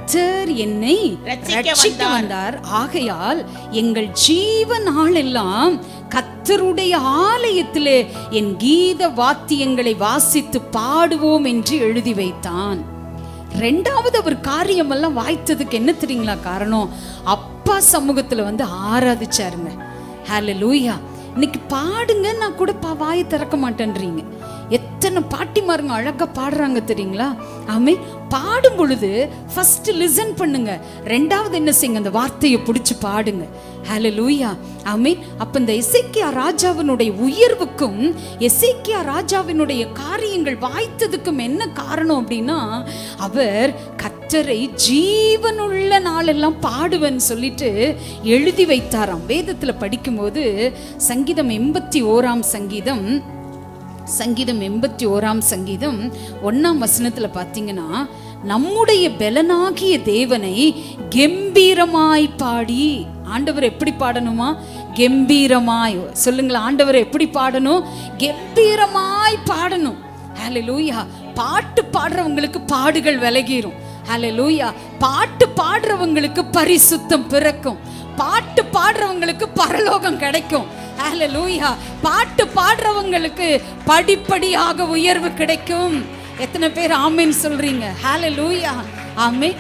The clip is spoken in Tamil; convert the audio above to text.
கர்த்தர் என்னை ரட்சிக்க வந்தார், ஆகையால் எங்கள் ஜீவ நாளெல்லாம் கர்த்தருடைய ஆலயத்திலே என் கீத வாத்தியங்களை வாசித்து பாடுவோம் என்று எழுதி வைத்தான். ரெண்டாவது அவர் காரியமெல்லாம் வாய்த்ததுக்கு என்ன தெரியுங்களா காரணம்? அப்பா சமூகத்துல வந்து ஆராதிச்சாருங்க. ஹல்லேலூயா. இன்னைக்கு பாடுங்க, நான் கூட வாயை திறக்க மாட்டேன்றீங்க. எத்தனை பாட்டிமாருங்க அழகா பாடுறாங்க தெரியுங்களா? ஆமே. பாடும் பொழுது ஃபர்ஸ்ட் லிசன் பண்ணுங்க, ரெண்டாவது என்ன செய்யுங்க, அந்த வார்த்தையை பிடிச்சு பாடுங்க. ஹல்லேலூயா. ஆமென். அப்ப இந்த எசேக்கியா ராஜாவினுடைய உயர்வுக்கும் எசேக்கியா ராஜாவினுடைய காரியங்கள் வாய்த்ததுக்கும் என்ன காரணம் அப்படின்னா, அவர் கர்த்தரை ஜீவனுள்ள நாளெல்லாம் பாடுவேன்னு சொல்லிட்டு எழுதி வைத்தாராம். வேதத்துல படிக்கும்போது சங்கீதம் 81 சங்கீதம் 81 1 வசனத்துல பாத்தீங்கன்னா, நம்முடைய பலனாகிய தேவனை கம்பீரமாய் பாடி. ஆண்டவர் எப்படி பாடணுமா? கம்பீரமாய். சொல்லுங்களா, ஆண்டவர் எப்படி பாடணும்? கம்பீரமாய் பாடணும். ஹல்லேலூயா. பாட்டு பாடுறவங்களுக்கு பாடுகள் விலகிரும். ஹல்லேலூயா. பாட்டு பாடுறவங்களுக்கு பரிசுத்தம் பிறக்கும். பாட்டு பாடுறவங்களுக்கு பரலோகம் கிடைக்கும். ஹல்லேலூயா. பாட்டு பாடுறவங்களுக்கு படிப்படியாக உயர்வு கிடைக்கும். எத்தனை பேர் ஆமென் சொல்றீங்க? ஹல்லேலூயா. ஆமென்.